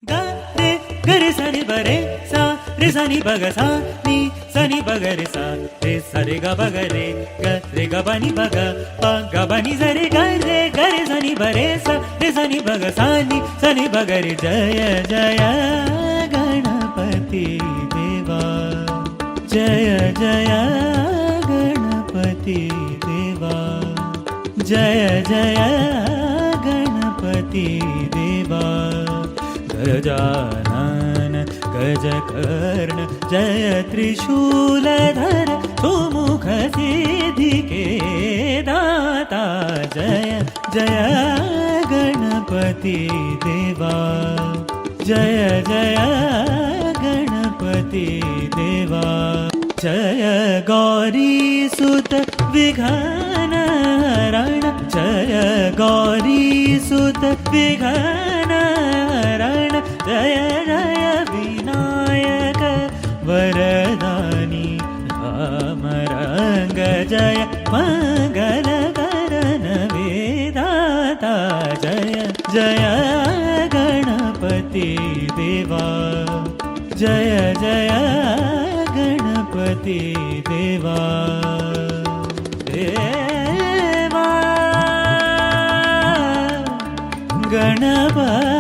ಗ ರೆ ಗರಿ ಸರಿ ಬರೆ ಸ ರಿ ಸನಿ ಬಗ ಸ ನಿ ಸನಿ ಬಗ ರೆ ಸ ರೆ ಸರಿ ಗ ಬಗ ರೆ ಗ ಬನಿ ಬಗ ಪ ಗ ಬನಿ ಸರಿ ಗ ರೆ ಗರಿ ಸನಿ ಬರೆ ಸ ರಿ ಸನಿ ಬಗ ಸ ನಿ ಸನಿ ಬಗ ರೆ ಜಯ ಜಯ ಗಣಪತಿ ದೇವಾ ಜಯ ಜಯ ಗಣಪತಿ ದೇವಾ ಜಯ ಜಯ ಗಣಪತಿ ದೇವಾ गजानन गजकर्ण जय त्रिशूलधर सुमुख सिद्धि के दाता जय जय गणपति देवा जय जय गणपति देवा जय गौरी सुत विघ्न हरण जय गौरी सुत विघ्न हरण जय जय विनायक वरदानी राम रंग जय मंगल करण वेदाता जय जय गणपति देवा जय जय गणपति देवा देवा गणपति